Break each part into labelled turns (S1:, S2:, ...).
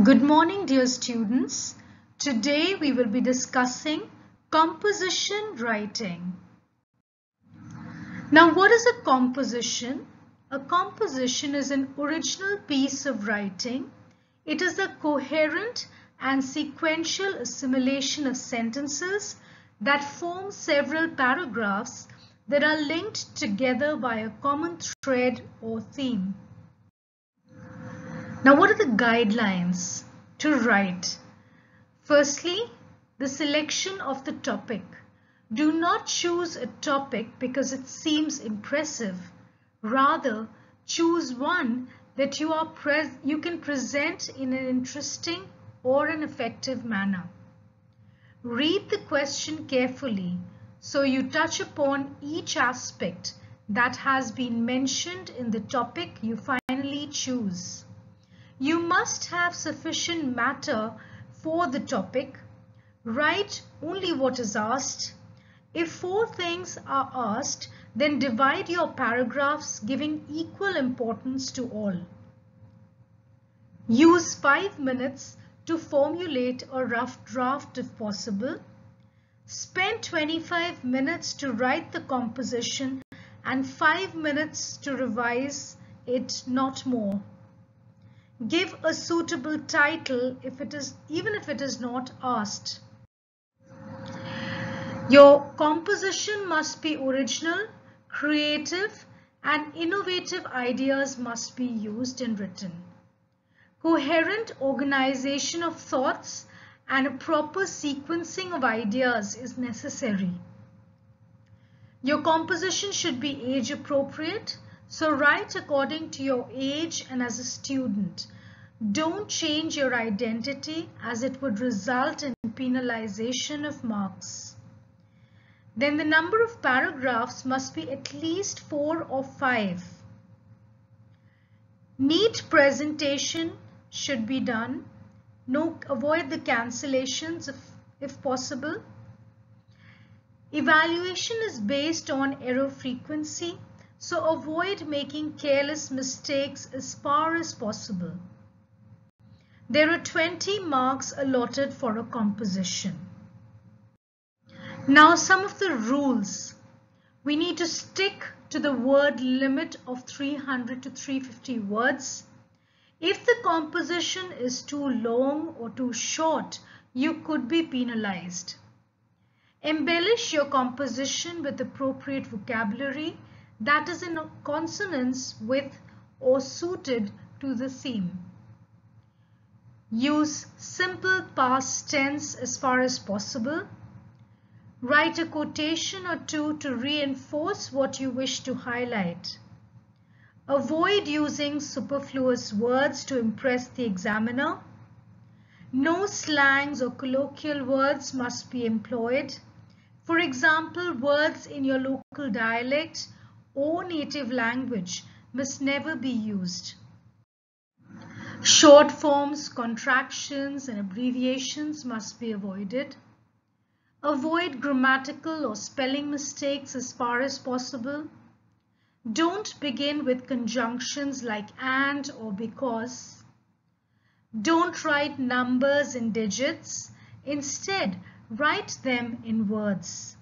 S1: Good morning, dear students. Today we will be discussing composition writing. Now, what is a composition? A composition is an original piece of writing. It is a coherent and sequential assimilation of sentences that form several paragraphs that are linked together by a common thread or theme. Now, what are the guidelines to write? Firstly, the selection of the topic. Do not choose a topic because it seems impressive. Rather, choose one that you can present in an interesting or an effective manner. Read the question carefully so you touch upon each aspect that has been mentioned in the topic you finally choose. You must have sufficient matter for the topic. Write only what is asked. If 4 things are asked, then divide your paragraphs giving equal importance to all. Use 5 minutes to formulate a rough draft if possible. Spend 25 minutes to write the composition and 5 minutes to revise it, not more. Give a suitable title even if it is not asked. Your composition must be original, creative, and innovative ideas must be used and written. Coherent organization of thoughts and a proper sequencing of ideas is necessary. Your composition should be age appropriate. So write according to your age and as a student. Don't change your identity as it would result in penalization of marks. Then the number of paragraphs must be at least 4 or 5. Neat presentation should be done. Avoid the cancellations if possible. Evaluation is based on error frequency. So avoid making careless mistakes as far as possible. There are 20 marks allotted for a composition. Now some of the rules. We need to stick to the word limit of 300 to 350 words. If the composition is too long or too short, you could be penalized. Embellish your composition with appropriate vocabulary that is in consonance with or suited to the theme. Use simple past tense as far as possible. Write a quotation or two to reinforce what you wish to highlight. Avoid using superfluous words to impress the examiner. No slangs or colloquial words must be employed. For example, words in your local dialect or native language must never be used. Short forms, contractions, and abbreviations must be avoided. Avoid grammatical or spelling mistakes as far as possible. Don't begin with conjunctions like and or because. Don't write numbers in digits. Instead, write them in words.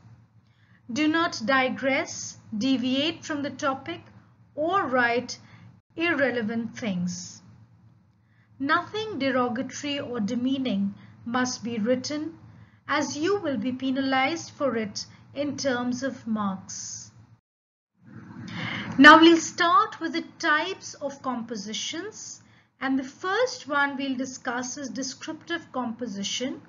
S1: Do not digress, deviate from the topic, or write irrelevant things. Nothing derogatory or demeaning must be written, as you will be penalized for it in terms of marks. Now we'll start with the types of compositions, and the first one we'll discuss is descriptive composition.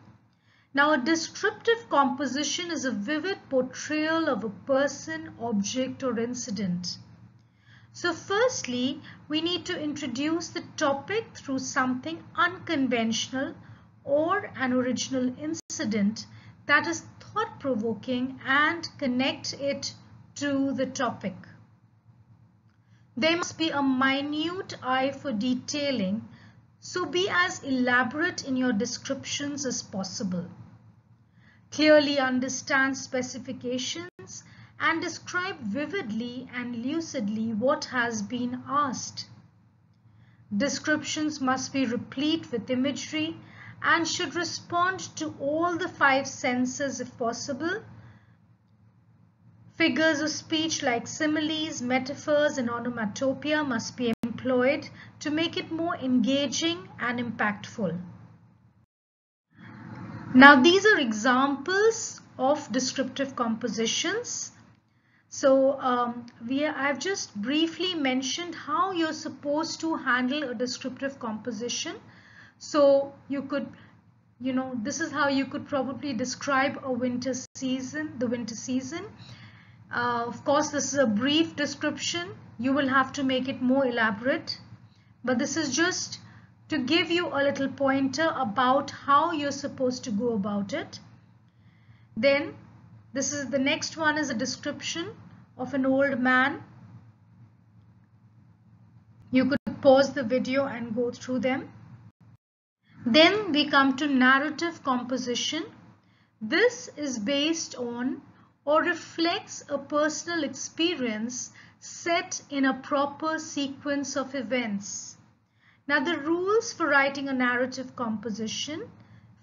S1: Now, a descriptive composition is a vivid portrayal of a person, object, or incident. So firstly, we need to introduce the topic through something unconventional or an original incident that is thought-provoking and connect it to the topic. There must be a minute eye for detailing, so be as elaborate in your descriptions as possible. Clearly understand specifications and describe vividly and lucidly what has been asked. Descriptions must be replete with imagery and should respond to all the 5 senses if possible. Figures of speech like similes, metaphors, and onomatopoeia must be employed to make it more engaging and impactful. Now, these are examples of descriptive compositions. So, I've just briefly mentioned how you're supposed to handle a descriptive composition. So, you could, this is how you could probably describe a winter season, the winter season. Of course, this is a brief description. You will have to make it more elaborate. But this is just to give you a little pointer about how you're supposed to go about it. Then, the next one is a description of an old man. You could pause the video and go through them. Then we come to narrative composition. This is based on or reflects a personal experience set in a proper sequence of events. Now, the rules for writing a narrative composition.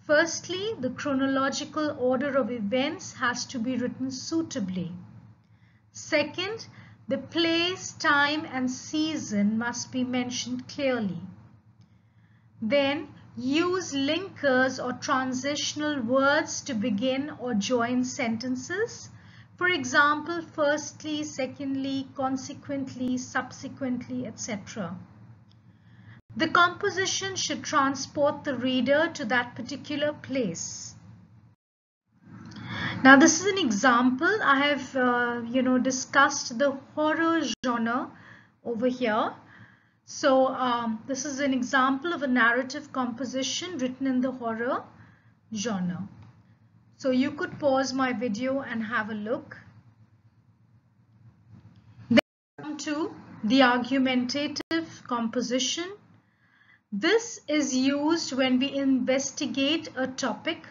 S1: Firstly, the chronological order of events has to be written suitably. Second, the place, time, and season must be mentioned clearly. Then, use linkers or transitional words to begin or join sentences. For example, firstly, secondly, consequently, subsequently, etc. The composition should transport the reader to that particular place. Now, this is an example. I have, discussed the horror genre over here. So, this is an example of a narrative composition written in the horror genre. So, you could pause my video and have a look. Then come to the argumentative composition. This is used when we investigate a topic,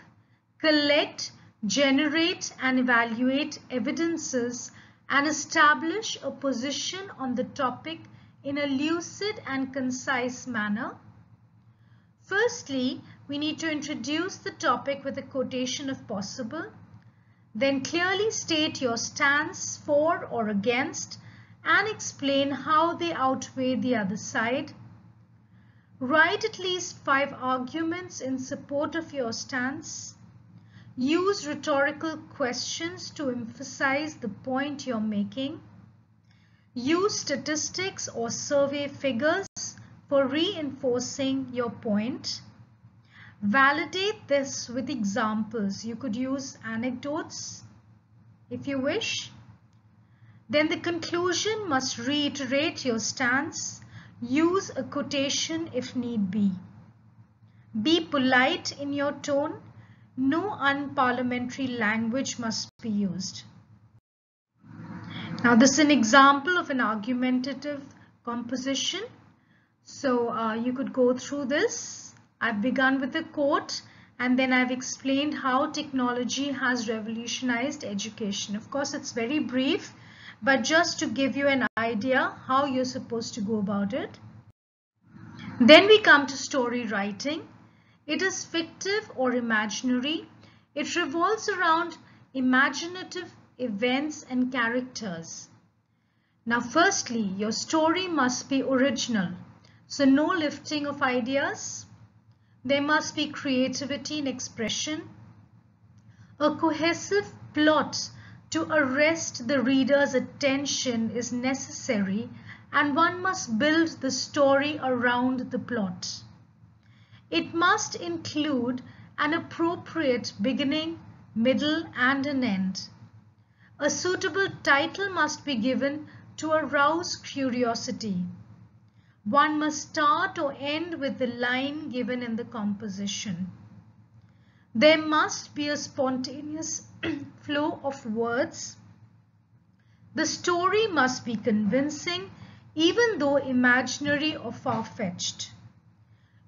S1: collect, generate and evaluate evidences and establish a position on the topic in a lucid and concise manner. Firstly, we need to introduce the topic with a quotation if possible. Then clearly state your stance for or against and explain how they outweigh the other side. Write at least 5 arguments in support of your stance. Use rhetorical questions to emphasize the point you're making. Use statistics or survey figures for reinforcing your point. Validate this with examples. You could use anecdotes if you wish. Then the conclusion must reiterate your stance. Use a quotation if need be. Be polite in your tone. No unparliamentary language must be used. Now, this is an example of an argumentative composition. So, you could go through this. I've begun with a quote and then I've explained how technology has revolutionized education. Of course, it's very brief, but just to give you an idea how you're supposed to go about it. Then we come to story writing. It is fictive or imaginary. It revolves around imaginative events and characters. Now, firstly, your story must be original. So, no lifting of ideas. There must be creativity in expression. A cohesive plot to arrest the reader's attention is necessary, and one must build the story around the plot. It must include an appropriate beginning, middle, and an end. A suitable title must be given to arouse curiosity. One must start or end with the line given in the composition. There must be a spontaneous flow of words. The story must be convincing, even though imaginary or far-fetched.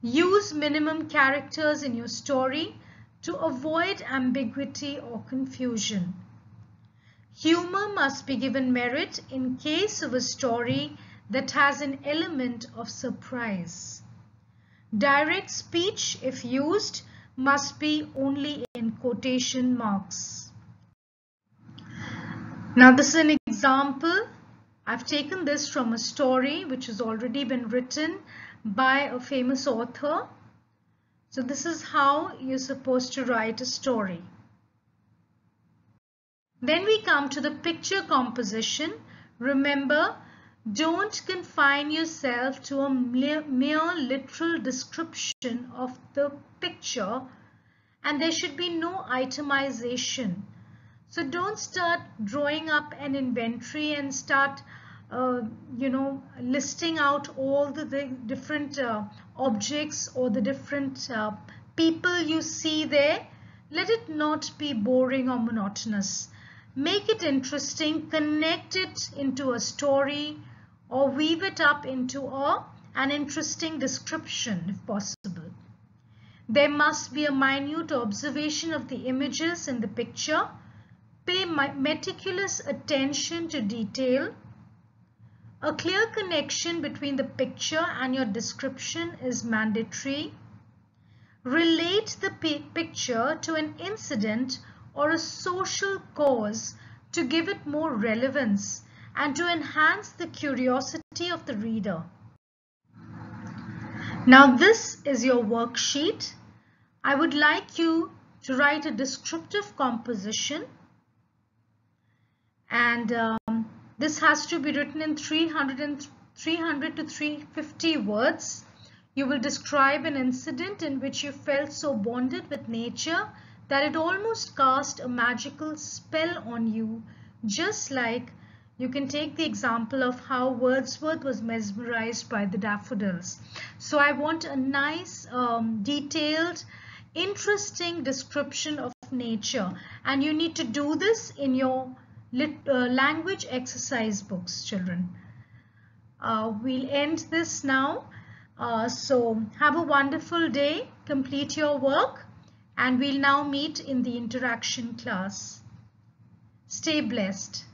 S1: Use minimum characters in your story to avoid ambiguity or confusion. Humor must be given merit in case of a story that has an element of surprise. Direct speech, if used, must be only in quotation marks. Now this is an example. I've taken this from a story which has already been written by a famous author. So this is how you're supposed to write a story. Then we come to the picture composition. Remember, don't confine yourself to a mere literal description of the picture, and there should be no itemization. So don't start drawing up an inventory and start listing out all the different objects or the different people you see there. Let it not be boring or monotonous. Make it interesting, connect it into a story, or weave it up into an interesting description if possible. There must be a minute observation of the images in the picture. Pay meticulous attention to detail. A clear connection between the picture and your description is mandatory. Relate the picture to an incident or a social cause to give it more relevance and to enhance the curiosity of the reader. Now this is your worksheet. I would like you to write a descriptive composition, and this has to be written in 300 to 350 words. You will describe an incident in which you felt so bonded with nature that it almost cast a magical spell on you, just like you can take the example of how Wordsworth was mesmerized by the daffodils. So I want a nice, detailed, interesting description of nature, and you need to do this in your language exercise books, children. We'll end this now. So have a wonderful day, complete your work, and we'll now meet in the interaction class. Stay blessed.